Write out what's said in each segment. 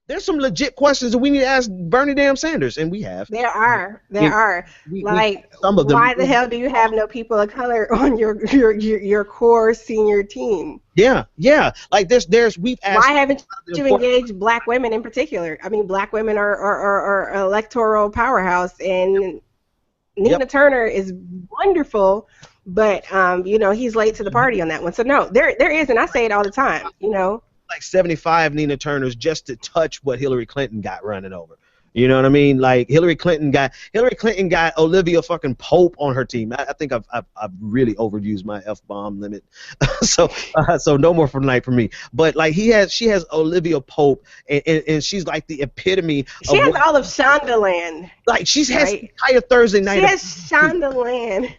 There's some legit questions that we need to ask Bernie damn Sanders, and we have. There are. We Like, some of them. why the hell do you have no people of color on your core senior team? Yeah. Like we've Why asked haven't the you important. engaged black women in particular? I mean, black women are an electoral powerhouse, and Yep. Nina Turner is wonderful, but he's late to the party on that one. So no, there is, and I say it all the time. Like 75 Nina Turners just to touch what Hillary Clinton got running over. You know what I mean? Like Hillary Clinton got Olivia fucking Pope on her team. I think I've really overused my F-bomb limit, so no more for tonight for me. But like she has Olivia Pope, and she's like the epitome She of has what, all of Shondaland, like she's has the right? entire Thursday night. She has Shondaland.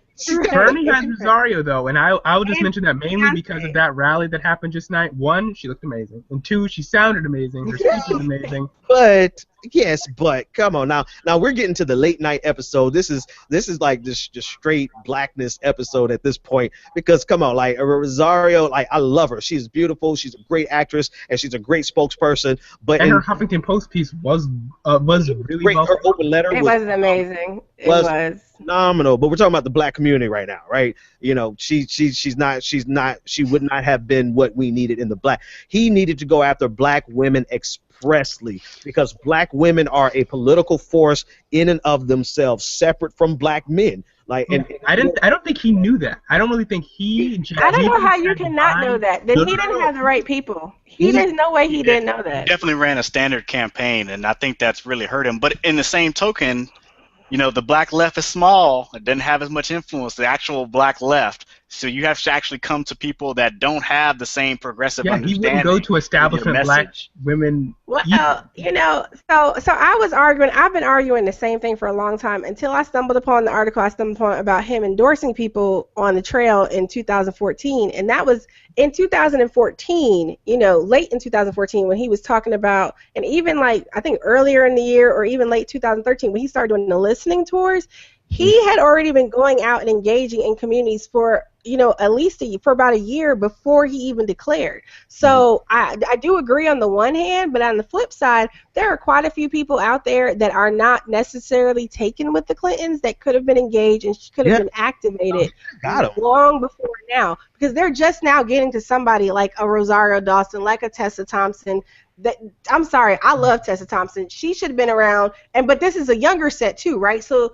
Bernie has Rosario though, and I would just mention that mainly because Beyonce. of that rally that happened just night. One, she looked amazing, and two, she sounded amazing. Her speech was amazing. But yes, but come on now. Now we're getting to the late night episode. This is like this just straight blackness episode at this point because come on, like Rosario, like I love her. She's beautiful. She's a great actress and she's a great spokesperson. But And her Huffington Post piece was really great. well. Her open letter It was amazing. It was was. phenomenal. But we're talking about the black community right now, right? You know, she would not have been what we needed in the black. He needed to go after black women expressly because black women are a political force in and of themselves, separate from black men. Like, and I don't think he knew that. I don't really think he. I don't know how you cannot know that. Then he didn't have the right people. There's no way he didn't know that. He definitely ran a standard campaign, and I think that's really hurt him. But in the same token, you know, the black left is small. It doesn't have as much influence, the actual black left. So you have to actually come to people that don't have the same progressive understanding. He wouldn't go to establishment black women. Well, so I was arguing. I've been arguing the same thing for a long time until I stumbled upon the article I stumbled upon about him endorsing people on the trail in 2014, and that was in 2014. Late in 2014 when he was talking about, and even like I think earlier in the year or even late 2013 when he started doing the listening tours. He had already been going out and engaging in communities for, at least for about a year before he even declared. So I do agree on the one hand, but on the flip side, there are quite a few people out there that are not necessarily taken with the Clintons that could have been engaged and could have been activated long before now, because they're just now getting to somebody like a Rosario Dawson, like a Tessa Thompson. I'm sorry, I love Tessa Thompson. She should have been around, but this is a younger set too, right? So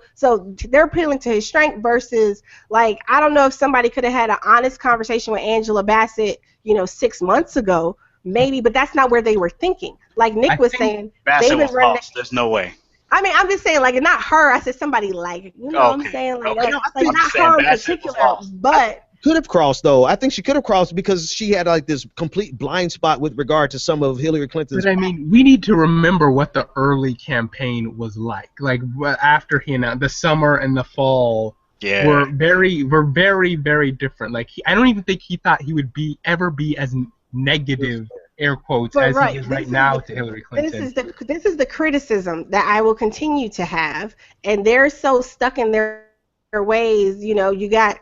they're appealing to his strength versus, like, I don't know if somebody could have had an honest conversation with Angela Bassett, 6 months ago, maybe, but that's not where they were thinking. Like Nick was saying, Bassett was lost. There's no way. I mean, I'm just saying, like, not her. I said somebody like, what I'm saying, like, not her in particular, but. Could have crossed though. I think she could have crossed because she had like this complete blind spot with regard to some of Hillary Clinton's. But I mean, we need to remember what the early campaign was like. Like after he announced, the summer and the fall were very, very different. Like I don't even think he thought he would ever be as negative, air quotes, as he is right now to Hillary Clinton. This is the criticism that I will continue to have, and they're so stuck in their ways. You got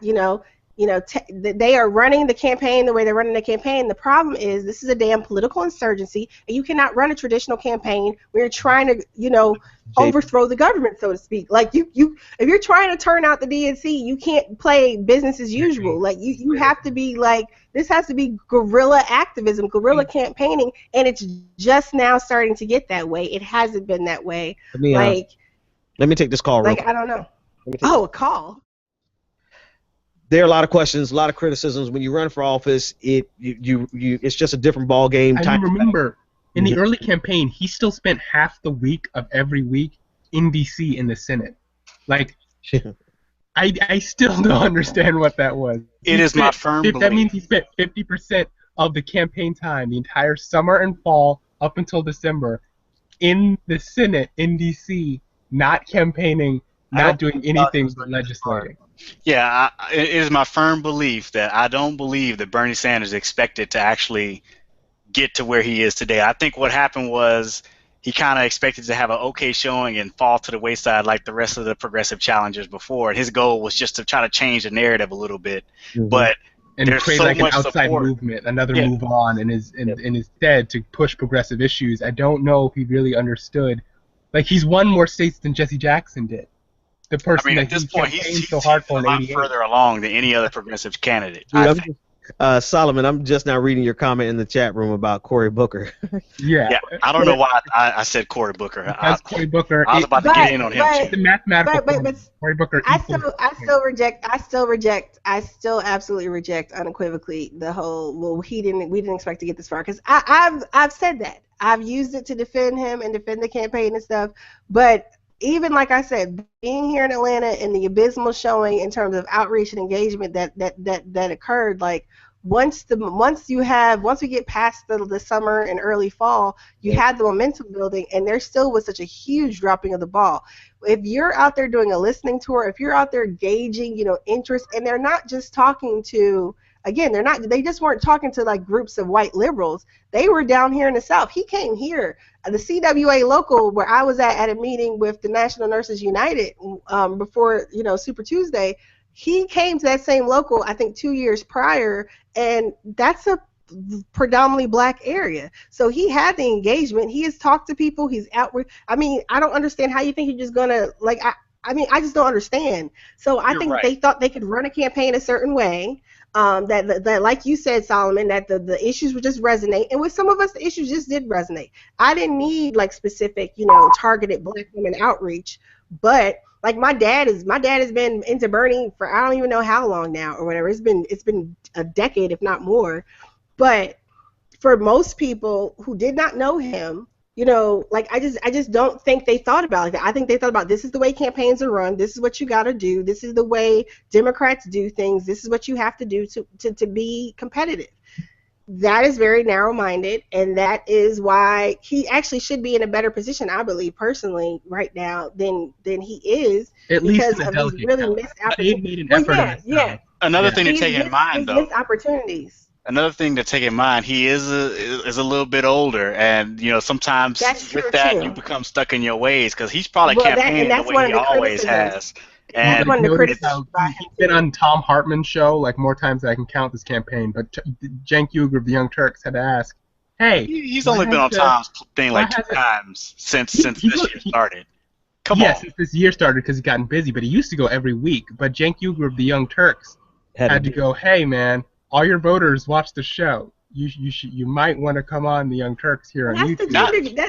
they are running the campaign the way they're running the campaign. The problem is this is a damn political insurgency, and you cannot run a traditional campaign where you're trying to, overthrow the government, so to speak. Like if you're trying to turn out the DNC, you can't play business as usual. Like you have to be like, this has to be guerrilla activism, guerrilla campaigning, and it's just now starting to get that way. It hasn't been that way. Let me take this call. Like I don't know. A call. There are a lot of questions, a lot of criticisms. When you run for office, it's just a different ball game. I remember in the early campaign, he still spent half the week of every week in D.C. in the Senate. Like, I still don't understand what that was. It is my firm belief. That means he spent 50% of the campaign time, the entire summer and fall up until December, in the Senate in D.C., not campaigning, not doing anything but legislating. Yeah, it is my firm belief that I don't believe that Bernie Sanders expected to actually get to where he is today. I think what happened was he kind of expected to have an okay showing and fall to the wayside like the rest of the progressive challengers before. And his goal was just to try to change the narrative a little bit. But and There's create so like an much outside support. movement, another Yeah. move on, and instead to push progressive issues. I don't know if he really understood. Like, he's won more states than Jesse Jackson did. The I person mean, that at this he point, campaigned so hard for a in lot '88. further along than any other progressive candidate. Dude, I I'm think. just, Solomon, I'm just now reading your comment in the chat room about Cory Booker. Yeah. Yeah, I don't know why I said Cory Booker. Because Cory Booker, I was about to get in on him the too. mathematical but formula. Cory Booker I equals. still absolutely reject unequivocally the whole, well, we didn't expect to get this far, because I've said that. I've used it to defend him and defend the campaign and stuff, but even like I said, being here in Atlanta and the abysmal showing in terms of outreach and engagement that occurred, like once we get past the summer and early fall, you had the momentum building, and there still was such a huge dropping of the ball. If you're out there doing a listening tour, if you're out there gauging, interest, and they're not just talking to, again, they just weren't talking to like groups of white liberals. They were down here in the South. He came here, the CWA local where I was at a meeting with the National Nurses United before, Super Tuesday. He came to that same local, I think 2 years prior, and that's a predominantly black area. So he had the engagement. He has talked to people. He's outward. I mean, I don't understand how you think you're just gonna I just don't understand. So I think right. they thought they could run a campaign a certain way. That like you said, Solomon, that the issues would just resonate, and with some of us the issues just did resonate. I didn't need like specific, targeted black women outreach, but like my dad has been into Bernie for I don't even know how long now or whatever. It's been a decade, if not more. But for most people who did not know him, like I just don't think they thought about it. I think they thought about, this is the way campaigns are run. This is what you got to do. This is the way Democrats do things. This is what you have to do to be competitive. That is very narrow-minded, and that is why he actually should be in a better position, I believe, personally, right now than he is. At least because in the of these delegate really count. missed They've opportunities. made an effort. Yeah. Another thing to take in mind, He's though. missed opportunities. Another thing to take in mind, he is a little bit older, and sometimes with that you become stuck in your ways, because he's probably campaigning the way he always has. And I've noticed how he's been on Tom Hartman's show like more times than I can count this campaign. But Cenk Uygur of the Young Turks had asked, "Hey, he's only been on Tom's thing like 2 times since this year started." Come on. Since this year started, because he's gotten busy. But he used to go every week. But Cenk Uygur of the Young Turks had to go, "Hey, man, all your voters watch the show. You might want to come on the Young Turks here on YouTube."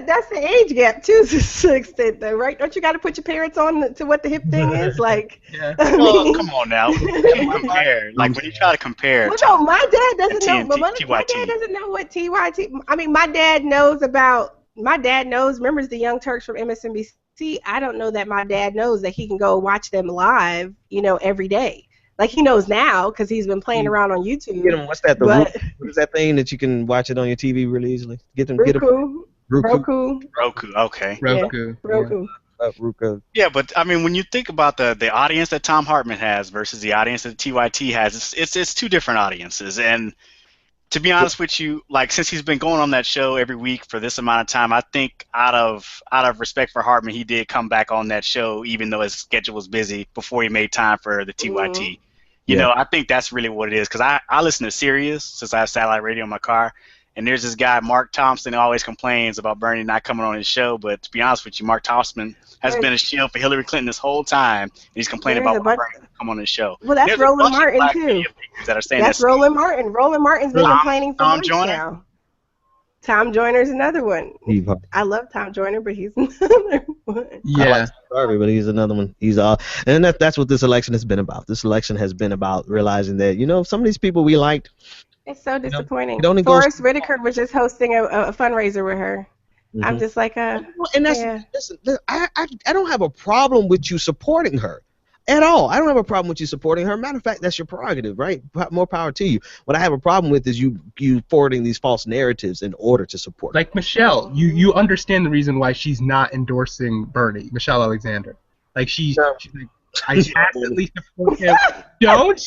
That's the age gap too, to some extent, though, right? Don't you got to put your parents on to what the hip thing is, like? Yeah. Well, come on now. Compare. Like when you try to compare. Well, no, my dad doesn't know. But my dad doesn't know what TYT. I mean, my dad knows. Remembers the Young Turks from MSNBC. I don't know that my dad knows that he can go watch them live, every day. Like he knows now because he's been playing around on YouTube. What's that? What is that thing that you can watch it on your TV really easily? Roku. Okay. Roku. Yeah, but I mean, when you think about the audience that Tom Hartman has versus the audience that TYT has, it's two different audiences. And to be honest with you, like since he's been going on that show every week for this amount of time, I think out of respect for Hartman, he did come back on that show even though his schedule was busy before he made time for the TYT. I think that's really what it is, because I listen to Sirius since I have satellite radio in my car, and there's this guy, Mark Thompson, who always complains about Bernie not coming on his show, but to be honest with you, Mark Thompson has been a shield for Hillary Clinton this whole time, and he's complaining about Bernie not come on his show. Well, that's Roland Martin, too. That are saying that's Roland Martin. Roland Martin's been complaining for months now. Tom Joyner's another one. I love Tom Joyner, but he's another one. Yeah. Sorry, but he's another one. And that's what this election has been about. This election has been about realizing that, some of these people we liked. It's so disappointing. Forrest Whitaker was just hosting a fundraiser with her. Mm-hmm. I'm just like, listen, I don't have a problem with you supporting her. At all. I don't have a problem with you supporting her. Matter of fact, that's your prerogative, right? More power to you. What I have a problem with is you forwarding these false narratives in order to support. Like Michelle, you understand the reason why she's not endorsing Bernie, Michelle Alexander. Like she's like, I have to at least support him. Don't?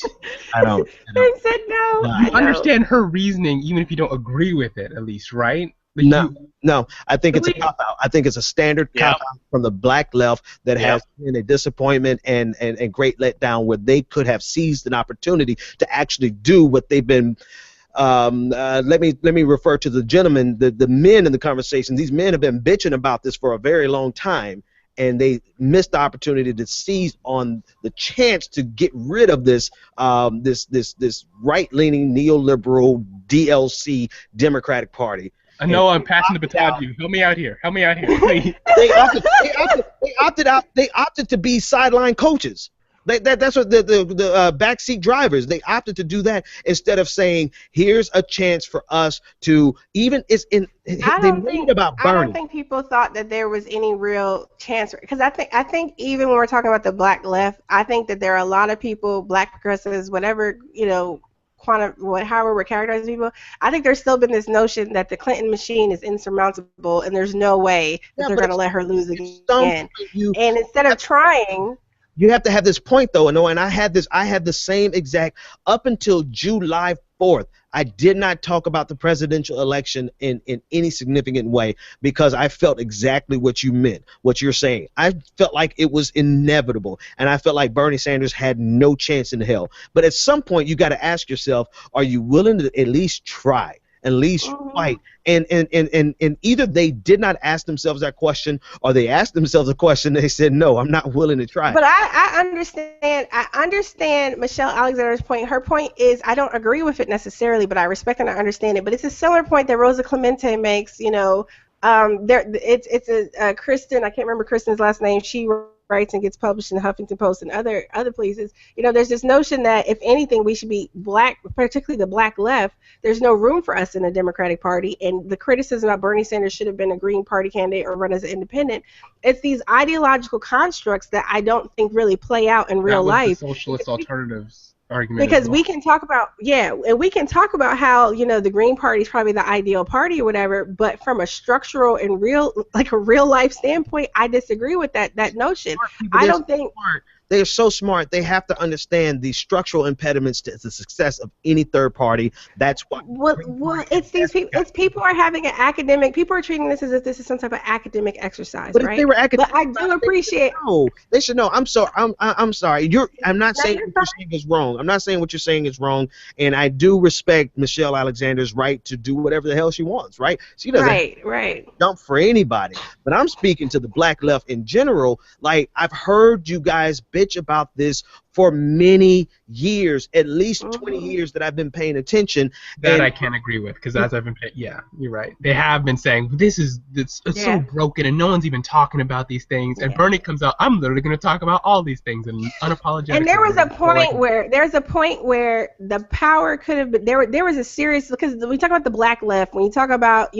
I don't. I said no. You understand her reasoning, even if you don't agree with it, at least, right? No. I think it's a cop out. I think it's a standard cop out from the black left that has been a disappointment and great letdown, where they could have seized an opportunity to actually do what they've been. Let me refer to the gentlemen, the men in the conversation. These men have been bitching about this for a very long time, and they missed the opportunity to seize on the chance to get rid of this this right-leaning neoliberal DLC Democratic Party. I know I'm passing the baton to you. Help me out here. Please. They opted out. They opted to be sideline coaches. That's what the backseat drivers. They opted to do that instead of saying, "Here's a chance for us to even." I don't think people thought that there was any real chance, because I think even when we're talking about the black left, I think that there are a lot of people, black progressives, whatever, however we're characterizing people, I think there's still been this notion that the Clinton machine is insurmountable and there's no way that they're going to let her lose again. And instead of trying. You have to have this point, though, and I had the same exact up until July 4th. I did not talk about the presidential election in any significant way, because I felt exactly what you meant, what you're saying. I felt like it was inevitable, and I felt like Bernie Sanders had no chance in hell. But at some point, you got to ask yourself, are you willing to at least try? At least fight, and either they did not ask themselves that question, or they asked themselves a question and they said, no, I'm not willing to try. But I understand Michelle Alexander's point. Her point is, I don't agree with it necessarily, but I respect and I understand it. But it's a similar point that Rosa Clemente makes. It's a Kristen, I can't remember Kristen's last name. She writes and gets published in the Huffington Post and other places. There's this notion that if anything, we should be black, particularly the black left. There's no room for us in the Democratic Party, and the criticism about Bernie Sanders should have been a Green Party candidate or run as an independent. It's these ideological constructs that I don't think really play out in real life. The socialist alternatives argument. Because we can talk about how the Green Party is probably the ideal party or whatever, but from a structural and real life standpoint, I disagree with that notion. I don't think they're so smart. They have to understand the structural impediments to the success of any third party. That's why. Well, it's these people. It's people are having an academic. People are treating this as if this is some type of academic exercise, but right? If they were academic, but I do appreciate. They should know. I'm sorry. I'm sorry. I'm not saying what you're saying is wrong. I'm not saying what you're saying is wrong, and I do respect Michelle Alexander's right to do whatever the hell she wants. Right? She doesn't jump for anybody. But I'm speaking to the black left in general. Like, I've heard you guys bitch about this for many years, at least 20 years that I've been paying attention. That I can't agree with, because as I've been you're right. They have been saying it's so broken and no one's even talking about these things. And Bernie comes out, I'm literally going to talk about all these things and unapologetic. And there was a point where the power could have been there was a serious, because when we talk about the black left, when you talk about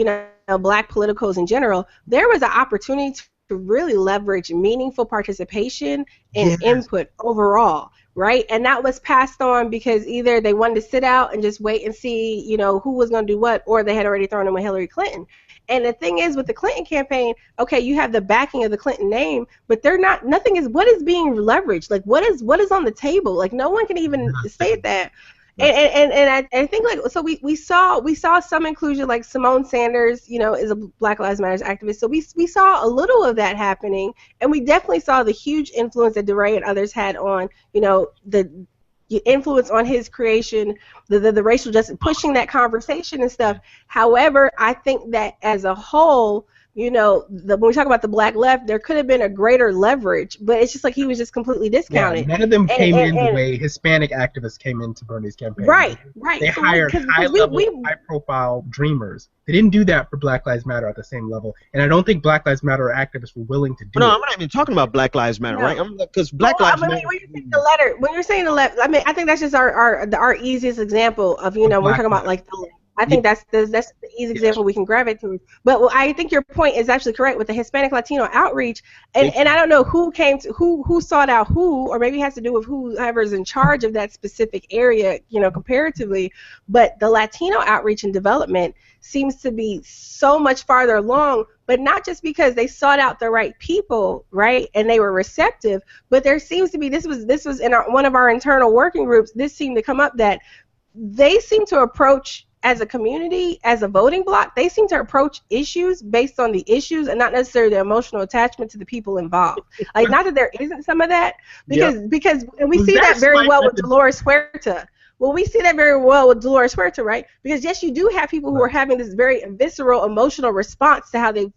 black politicals in general, there was an opportunity to really leverage meaningful participation and input overall, right? And that was passed on because either they wanted to sit out and just wait and see, who was going to do what, or they had already thrown in with Hillary Clinton. And the thing is, with the Clinton campaign, okay, you have the backing of the Clinton name, but what is being leveraged? Like, what is on the table? Like, no one can even say that. And I think we saw some inclusion, like Simone Sanders, is a Black Lives Matter activist. So we saw a little of that happening, and we definitely saw the huge influence that DeRay and others had on, the influence on his creation, the racial justice, pushing that conversation and stuff. However, I think that as a whole, when we talk about the black left, there could have been a greater leverage, but it's just like he was just completely discounted. Yeah, none of them came in the way Hispanic activists came into Bernie's campaign. Right. They hired high-level, high-profile dreamers. They didn't do that for Black Lives Matter at the same level, and I don't think Black Lives Matter activists were willing to do it. No, I'm not even talking about Black Lives Matter, right? Because Black Lives Matter. When you're saying the left, I think that's just our easiest example of we're talking about like the left. I think that's the easy example we can gravitate to. But I think your point is actually correct with the Hispanic Latino outreach, and I don't know who sought out who, or maybe it has to do with whoever's in charge of that specific area, comparatively. But the Latino outreach and development seems to be so much farther along, but not just because they sought out the right people, right, and they were receptive, but there seems to be this was in one of our internal working groups. This seemed to come up that they seem to approach as a community, as a voting bloc, they seem to approach issues based on the issues and not necessarily the emotional attachment to the people involved. Like, not that there isn't some of that, because and we see that very well with Dolores Huerta. Well, we see that very well with Dolores Huerta, right? Because yes, you do have people who are having this very visceral, emotional response to how they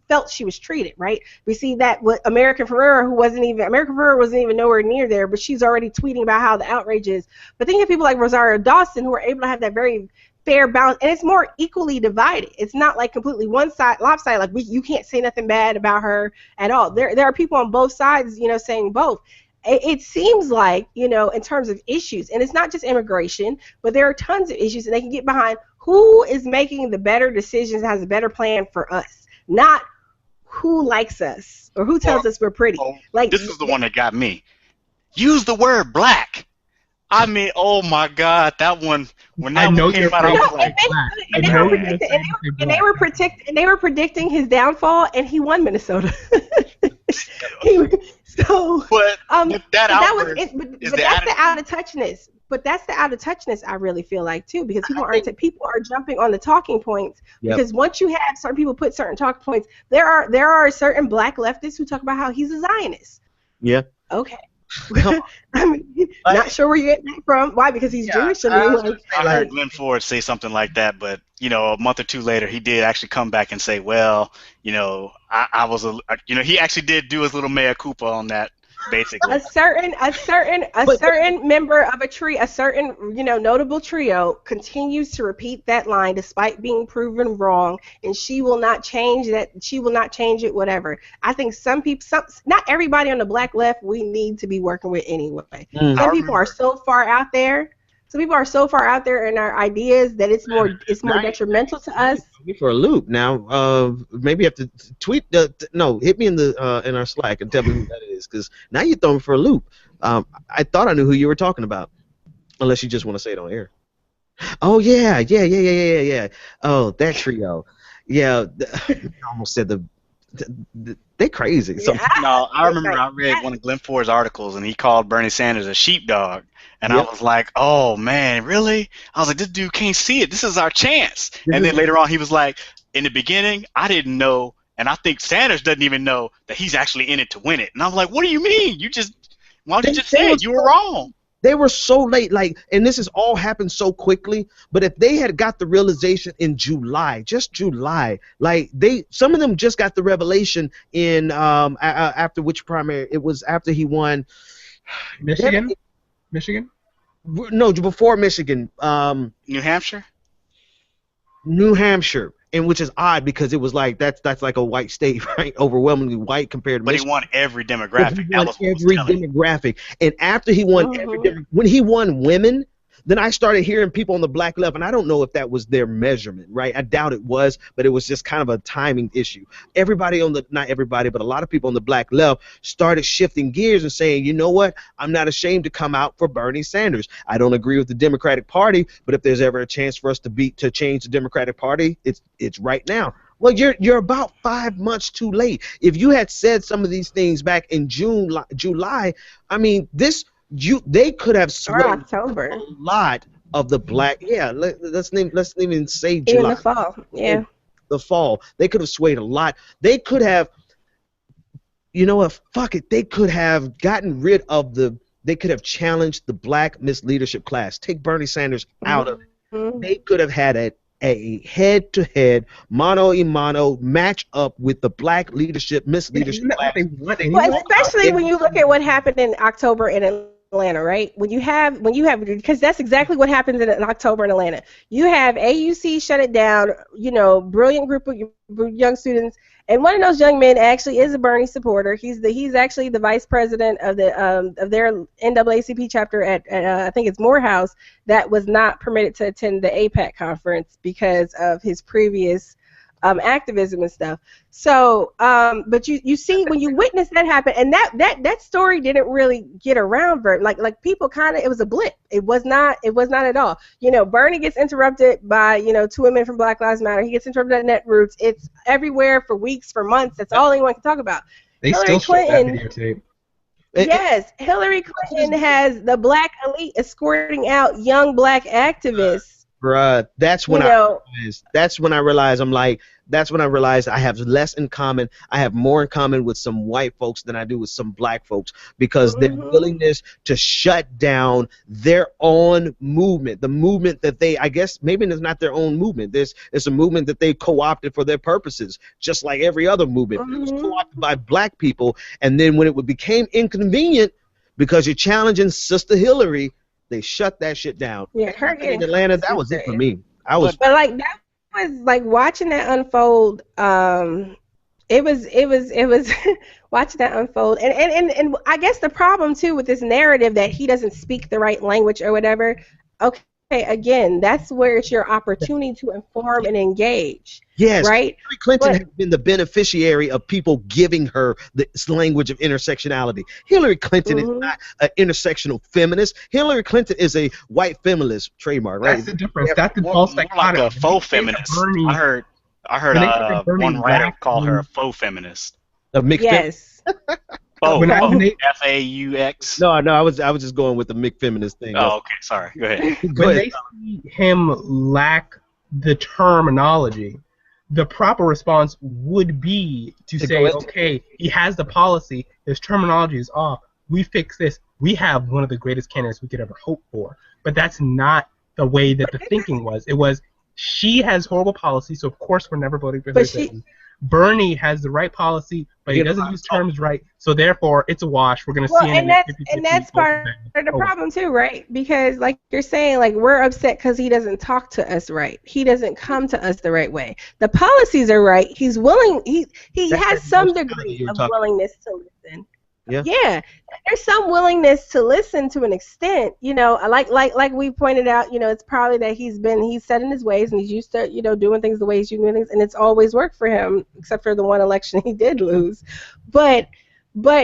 felt she was treated, right? We see that with American Ferrera wasn't even nowhere near there, but she's already tweeting about how the outrage is. But then you have people like Rosario Dawson who are able to have that very fair balance, and it's more equally divided. It's not like completely one side lopsided, like you can't say nothing bad about her at all. There are people on both sides, saying both. It seems like, in terms of issues, and it's not just immigration, but there are tons of issues, and they can get behind who is making the better decisions, has a better plan for us, not who likes us or who tells us we're pretty. Like, this is the one that got me. Use the word black. I mean, oh my God, that one. When that one came out, I was like, and they were predicting his downfall, and he won Minnesota. But that's the out of touchness. But that's the out of touchness I really feel like too, because people are jumping on the talking points. Yep. Because once you have certain people put certain talking points, there are certain black leftists who talk about how he's a Zionist. Yeah. Okay. I mean, not sure where you're getting that from. Why? Because he's Jewish. I heard Glenn Ford say something like that, but a month or two later, he did actually come back and say, "Well, I was he actually did do his little mea culpa on that." Basically, a certain member of a certain notable trio continues to repeat that line despite being proven wrong, and she will not change that. She will not change it. Whatever. I think some people, not everybody on the black left, we need to be working with anyway. Some people are so far out there. Some people are so far out there in our ideas that it's more detrimental to us. For a loop now. Maybe you have to tweet hit me in our Slack and tell me who that is, because now you're throwing me for a loop. I thought I knew who you were talking about, unless you just want to say it on air. Oh yeah. Oh, that trio. Yeah, I almost said they crazy. Yeah, I remember I read one of Glenn Ford's articles, and he called Bernie Sanders a sheepdog. And I was like, oh, man, really? I was like, this dude can't see it. This is our chance. And then later on, he was like, in the beginning, I didn't know, and I think Sanders doesn't even know that he's actually in it to win it. And I'm like, what do you mean? Why don't you just say it? You were wrong. They were so late, and this has all happened so quickly. But if they had got the realization in July, just July, some of them just got the revelation in after which primary? It was after he won. Michigan? No, before Michigan. New Hampshire? New Hampshire, and which is odd because it was that's like a white state, right? Overwhelmingly white compared to Michigan. He won every demographic. He won every demographic. And after he won when he won women, then I started hearing people on the black left, and I don't know if that was their measurement, right? I doubt it was, but it was just kind of a timing issue. Not everybody, but a lot of people on the black left started shifting gears and saying, you know what? I'm not ashamed to come out for Bernie Sanders. I don't agree with the Democratic Party, but if there's ever a chance for us to change the Democratic Party, it's right now. Well, you're about 5 months too late. If you had said some of these things back in July, I mean, they could have swayed a lot of the black. Yeah, let's even say July. In the fall, yeah. The fall, they could have swayed a lot. They could have, fuck it. They could have gotten rid of They could have challenged the black misleadership class. Take Bernie Sanders out of it. They could have had a head-to-head, mano-a-mano match up with the black misleadership class. Well, especially when you look at what happened in October in Atlanta, right? When you have, because that's exactly what happens in October in Atlanta. You have AUC shut it down, brilliant group of young students, and one of those young men actually is a Bernie supporter. He's actually the vice president of their NAACP chapter at I think it's Morehouse, that was not permitted to attend the APAC conference because of his previous activism and stuff. So, but you see when you witness that happen, and that story didn't really get around very like people it was a blip. It was not at all. Bernie gets interrupted by 2 women from Black Lives Matter. He gets interrupted at Netroots. It's everywhere for weeks, for months. That's all anyone can talk about. They still show that videotape. Yes, Hillary Clinton has the black elite escorting out young black activists Bruh, know, that's when I realized I'm like, that's when I realized I have less in common. I have more in common with some white folks than I do with some black folks, because their willingness to shut down their own movement, the movement that they, I guess maybe it's not their own movement. It's a movement that they co-opted for their purposes, just like every other movement. It was co-opted by black people, and then when it became inconvenient because you're challenging Sister Hillary, they shut that shit down. Yeah, her In Atlanta, that was it for me. But like that was like watching that unfold. It was watching that unfold, and I guess the problem too with this narrative that he doesn't speak the right language or whatever. Okay, again, that's where it's your opportunity to inform and engage. Yes, right. Hillary Clinton has been the beneficiary of people giving her this language of intersectionality. Hillary Clinton is not an intersectional feminist. Hillary Clinton is a white feminist, trademark, right? That's the difference. That's the false dichotomy. Like a faux feminist. I heard one writer call her a faux feminist. A mixed yes. Faux, F-A-U-X. No, I was just going with the mixed feminist thing. Oh, okay, sorry. Go ahead. When they see him lack the terminology, the proper response would be to say, okay, he has the policy, his terminology is off, we fix this, we have one of the greatest candidates we could ever hope for. But that's not the way that the thinking was. It was, she has horrible policy, so of course we're never voting for her. Bernie has the right policy, but he doesn't use terms right, so therefore it's a wash. We're going to see and that's part of the problem too, right? Because like you're saying, like we're upset because he doesn't talk to us right. He doesn't come to us the right way. The policies are right. He's willing. He has some degree of willingness to listen. Yeah, there's some willingness to listen to an extent, you know, like we pointed out, you know, it's probably that he's set in his ways and he's used to, you know, doing things the way he's doing things, and it's always worked for him, except for the one election he did lose. But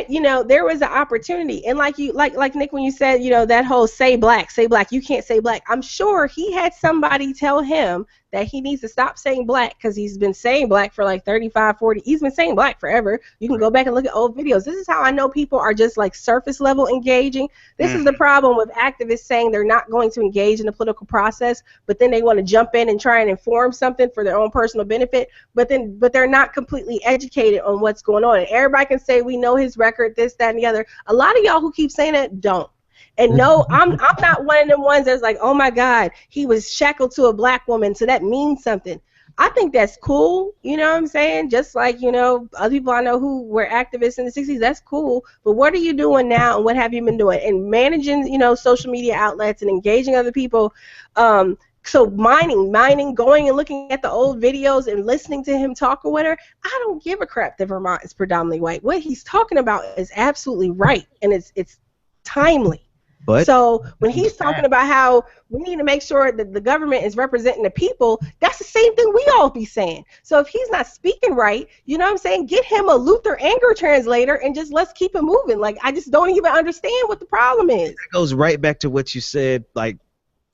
you know, there was an opportunity, and like Nick, when you said, you know, that whole say black, you can't say black. I'm sure he had somebody tell him that he needs to stop saying black, because he's been saying black for like 35, 40. He's been saying black forever. You can go back and look at old videos. This is how I know people are just like surface level engaging. This is the problem with activists saying they're not going to engage in the political process, but then they want to jump in and try and inform something for their own personal benefit, but they're not completely educated on what's going on. And everybody can say we know his record, this, that, and the other. A lot of y'all who keep saying that don't. And no, I'm not one of them ones that's like, oh my God, he was shackled to a black woman, so that means something. I think that's cool, you know what I'm saying? Just like, you know, other people I know who were activists in the 60s, that's cool. But what are you doing now, and what have you been doing? And managing, you know, social media outlets and engaging other people. So mining, going and looking at the old videos and listening to him talk or whatever, I don't give a crap that Vermont is predominantly white. What he's talking about is absolutely right, and it's timely. But so when he's talking about how we need to make sure that the government is representing the people, that's the same thing we all be saying. So if he's not speaking right, you know what I'm saying, get him a Luther Anger translator and just let's keep it moving. Like, I just don't even understand what the problem is. It goes right back to what you said, like,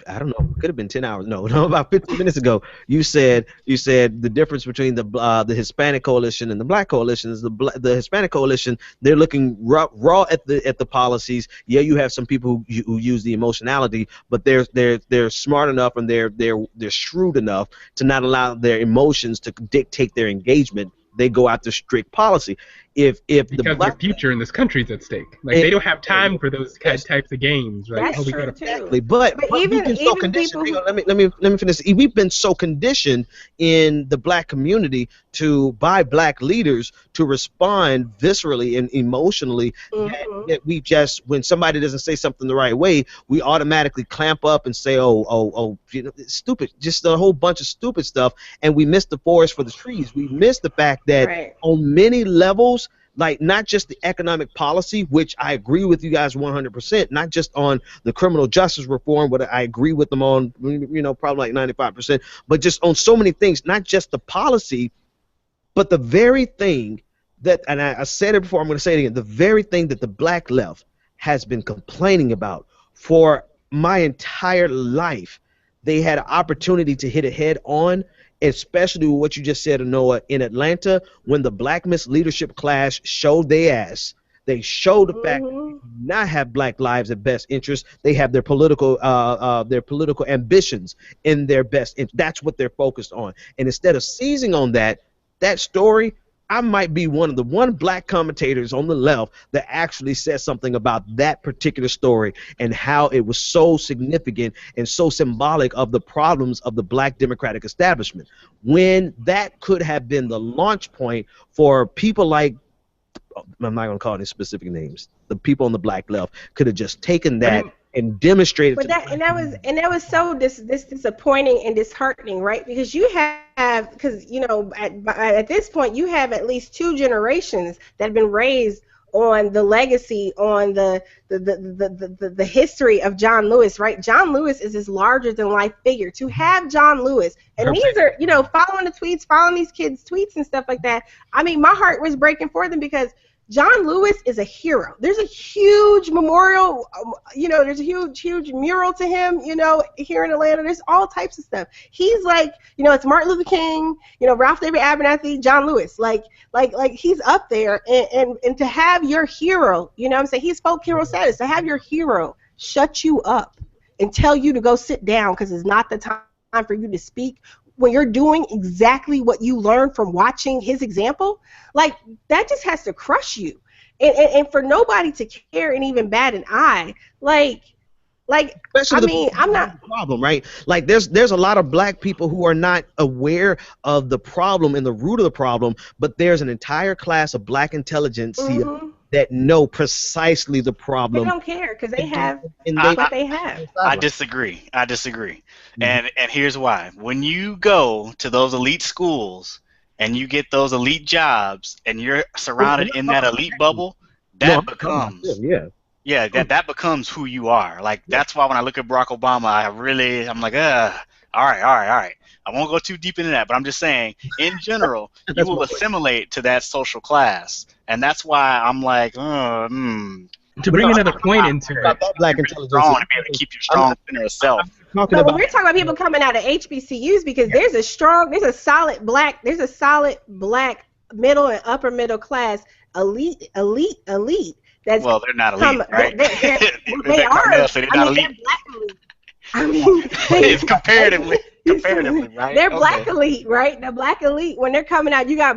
I don't know, could have been 10 hours. No, about 15 minutes ago, you said the difference between the Hispanic coalition and the Black coalition is the Hispanic coalition, they're looking raw at the policies. Yeah, you have some people who use the emotionality, but they're smart enough and they're shrewd enough to not allow their emotions to dictate their engagement. They go after strict policy. Because their future in this country is at stake. Like, they don't have time for those types of games, right? That's true too. Exactly. But we've been so conditioned. Let me finish. We've been so conditioned in the black community by black leaders to respond viscerally and emotionally that we just, when somebody doesn't say something the right way, we automatically clamp up and say, oh, you know, it's stupid, just a whole bunch of stupid stuff, and we miss the forest for the trees. We miss the fact that on many levels, like not just the economic policy, which I agree with you guys 100%, not just on the criminal justice reform, but I agree with them on, you know, probably like 95%, but just on so many things, not just the policy, but the very thing that, and I said it before, I'm going to say it again, the very thing that the black left has been complaining about for my entire life. They had an opportunity to hit it head on, especially with what you just said, Noah, in Atlanta, when the Black Miss Leadership class showed their ass. They showed the fact that not have black lives at best interest. They have their political ambitions in their best interest. That's what they're focused on. And instead of seizing on that story, I might be one of the black commentators on the left that actually says something about that particular story and how it was so significant and so symbolic of the problems of the black democratic establishment, when that could have been the launch point for people like, I'm not going to call any specific names, the people on the black left could have just taken that and demonstrated. But that was so disappointing and disheartening, right? Because because at this point you have at least 2 generations that have been raised on the legacy, on the history of John Lewis, right? John Lewis is this larger than life figure. To have John Lewis, and these are, following the tweets, following these kids' tweets and stuff like that. I mean, my heart was breaking for them because John Lewis is a hero. There's a huge memorial, there's a huge mural to him, here in Atlanta. There's all types of stuff. He's like, it's Martin Luther King, Ralph David Abernathy, John Lewis. Like he's up there. And to have your hero, what I'm saying? He's folk hero status. To have your hero shut you up and tell you to go sit down because it's not the time for you to speak, when you're doing exactly what you learned from watching his example, like that just has to crush you. And for nobody to care and even bat an eye, especially I'm not problem, right? Like there's a lot of black people who are not aware of the problem and the root of the problem, but there's an entire class of black intelligentsia that know precisely the problem. They don't care because they have what they have. I disagree. And here's why. When you go to those elite schools and you get those elite jobs and you're surrounded in that elite bubble, that becomes that becomes who you are. Like that's why when I look at Barack Obama, I'm like, all right. I won't go too deep into that, but I'm just saying, in general, you will assimilate to that social class, and that's why I'm like, To bring another point into it, black intelligence, strong to be able to keep your strong inner self. But when we're talking about people coming out of HBCUs, because there's a solid black middle and upper middle class elite. That's they're not elite, right? They are. So they're not elite. They're black elite. I mean, it's comparatively, right? They're black elite, right? The black elite, when they're coming out, you got,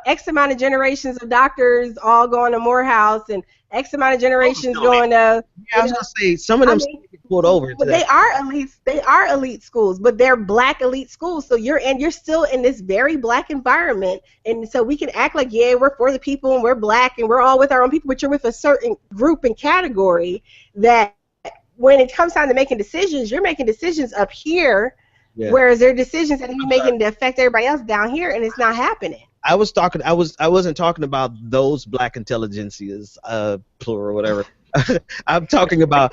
X amount of generations of doctors all going to Morehouse and X amount of generations going to. Yeah, I was going to say, some of them pulled over. But they are elites. They are elite schools, but they're black elite schools. So you're still in this very black environment. And so we can act like, yeah, we're for the people and we're black and we're all with our own people, but you're with a certain group and category that, when it comes time to making decisions, you're making decisions up here, whereas there are decisions that you're making to affect everybody else down here, and it's not happening. I wasn't talking about those black intelligentsias, plural or whatever. I'm talking about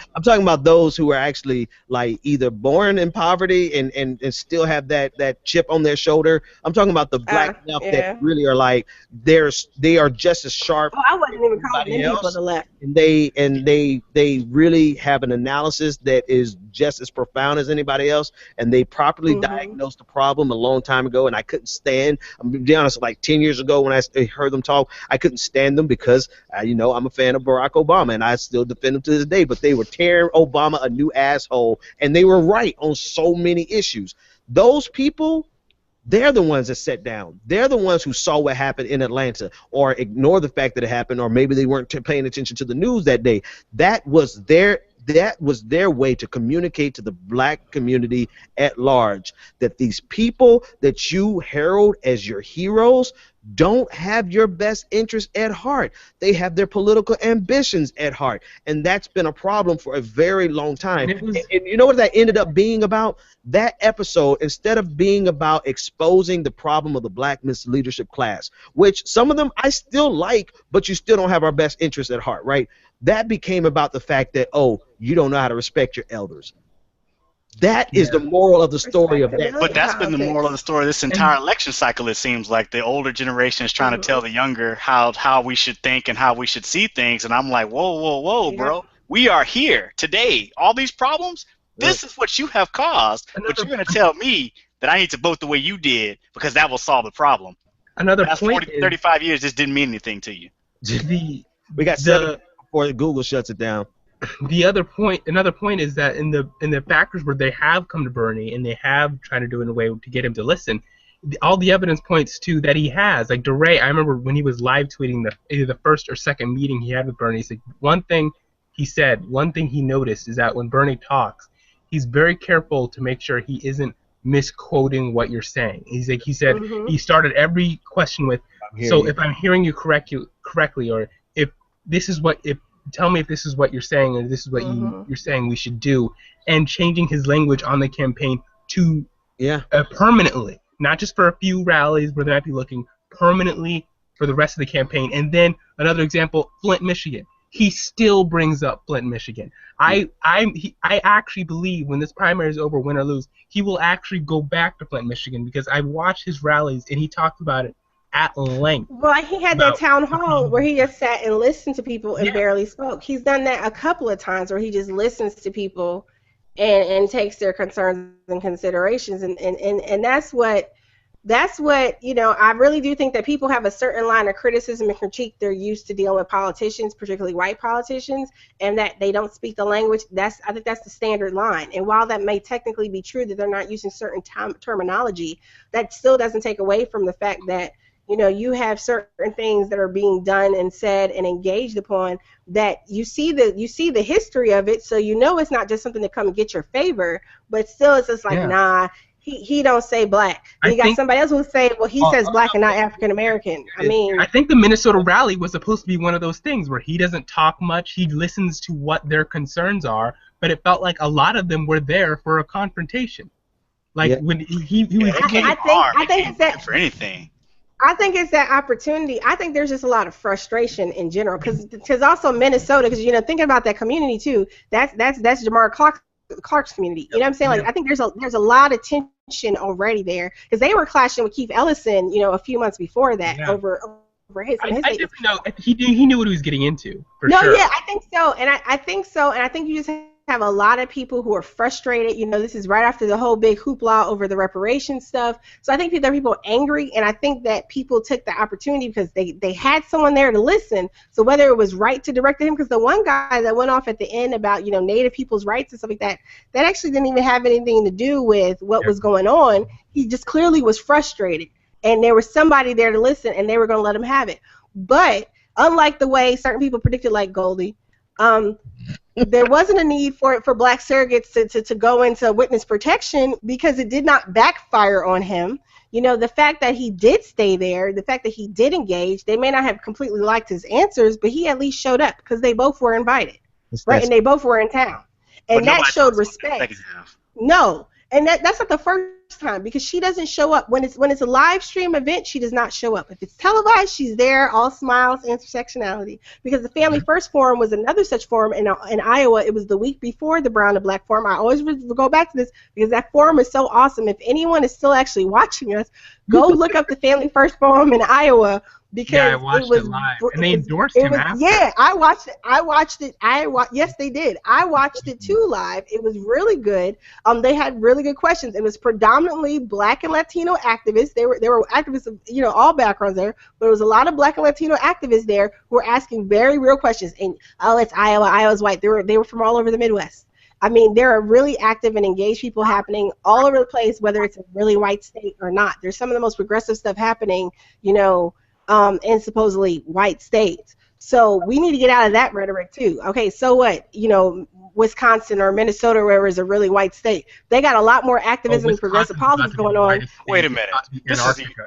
those who are actually like either born in poverty and still have that chip on their shoulder. I'm talking about the black left that really are like they are just as sharp. Oh, I wasn't even calling them people the left. And they really have an analysis that is just as profound as anybody else, and they properly diagnosed the problem a long time ago. And I couldn't stand. I'm gonna be honest, like 10 years ago when I heard them talk, I couldn't stand them because I'm a fan of Barack Obama and I still defend them to this day. But they were tearing Obama a new asshole, and they were right on so many issues. Those people, they're the ones that sat down. They're the ones who saw what happened in Atlanta, or ignore the fact that it happened, or maybe they weren't paying attention to the news that day. That was their way to communicate to the black community at large that these people that you herald as your heroes don't have your best interest at heart. They have their political ambitions at heart, and that's been a problem for a very long time. And you know what that ended up being about? That episode, instead of being about exposing the problem of the black misleadership class, which some of them I still like, but you still don't have our best interest at heart, right? That became about the fact that, you don't know how to respect your elders. That is the moral of the story of that. But that's been the moral of the story this entire election cycle. It seems like the older generation is trying to tell the younger how we should think and how we should see things. And I'm like, whoa, bro. We are here today. All these problems, this is what you have caused. But you're going to tell me that I need to vote the way you did because that will solve the problem. Another point 35 years, this didn't mean anything to you. We got 7 before Google shuts it down. Another point is that in the factors where they have come to Bernie and they have tried to do it in a way to get him to listen, all the evidence points to that he has. Like DeRay, I remember when he was live tweeting either the first or second meeting he had with Bernie, he's like, one thing he noticed is that when Bernie talks, he's very careful to make sure he isn't misquoting what you're saying. He said he started every question with, so if I'm hearing you correctly, or tell me if this is what you're saying, or this is what you're saying we should do, and changing his language on the campaign to permanently, not just for a few rallies where they might be looking, permanently for the rest of the campaign. And then another example, Flint, Michigan. He still brings up Flint, Michigan. I actually believe when this primary is over, win or lose, he will actually go back to Flint, Michigan, because I watched his rallies and he talked about it at length. Well, he had that town hall where he just sat and listened to people and barely spoke. He's done that a couple of times where he just listens to people and takes their concerns and considerations, and that's what I really do think that people have a certain line of criticism and critique they're used to dealing with politicians, particularly white politicians, and that they don't speak the language. I think that's the standard line. And while that may technically be true that they're not using certain terminology, that still doesn't take away from the fact that you have certain things that are being done and said and engaged upon that you see the history of it, so it's not just something to come and get your favor, but still it's just like, nah, he don't say black. And you got somebody else who will say, well, he says black and not African American. I think the Minnesota rally was supposed to be one of those things where he doesn't talk much, he listens to what their concerns are, but it felt like a lot of them were there for a confrontation. Like when he was I think it's that for anything. I think it's that opportunity. I think there's just a lot of frustration in general, because also Minnesota, because thinking about that community too. That's Jamar Clark's community. You know what I'm saying? Like I think there's a lot of tension already there, because they were clashing with Keith Ellison, a few months before that over his. I definitely know he knew what he was getting into. For sure. Yeah, I think so, and I think so, and I think you just have a lot of people who are frustrated. This is right after the whole big hoopla over the reparations stuff. So I think there are people angry, and I think that people took the opportunity because they had someone there to listen. So whether it was right to direct him, because the one guy that went off at the end about Native people's rights and stuff like that actually didn't even have anything to do with what was going on. He just clearly was frustrated, and there was somebody there to listen, and they were going to let him have it. But unlike the way certain people predicted, like Goldie, there wasn't a need for black surrogates to go into witness protection, because it did not backfire on him. The fact that he did stay there, the fact that he did engage, they may not have completely liked his answers, but he at least showed up because they both were invited, right? And they both were in town, and that showed respect. No, and that's not the first time, because she doesn't show up when it's a live stream event. She does not show up. If it's televised, she's there, all smiles, intersectionality. Because the Family First Forum was another such forum in Iowa. It was the week before the Brown to Black Forum. I always go back to this because that forum is so awesome. If anyone is still actually watching us, go look up the Family First Forum in Iowa. Because I watched it live, and they endorsed him after. Yeah, I watched it. Yes, they did. I watched it too live. It was really good. They had really good questions. It was predominantly Black and Latino activists. There were activists of all backgrounds there, but it was a lot of Black and Latino activists there who were asking very real questions. And it's Iowa. Iowa's white. They were from all over the Midwest. There are really active and engaged people happening all over the place, whether it's a really white state or not. There's some of the most progressive stuff happening, in supposedly white states. So we need to get out of that rhetoric too. Okay, so what? Wisconsin or Minnesota, or wherever, is a really white state. They got a lot more activism and progressive politics going on. Wait a minute.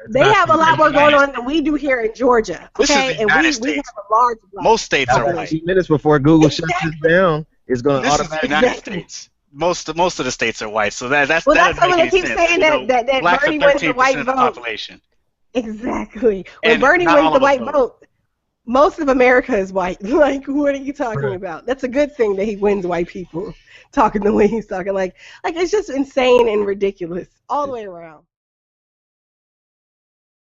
They have a lot more going on than we do here in Georgia. Okay, and we have a large. Most states are white. 8 minutes before Google shuts this down, it's going to automatically. United States. Most of the states are white, so that's what they keep saying, that Bernie wins the white vote. Population. Exactly. When Bernie wins the white vote, most of America is white. Like, what are you talking about? That's a good thing that he wins white people talking the way he's talking. Like it's just insane and ridiculous all the way around.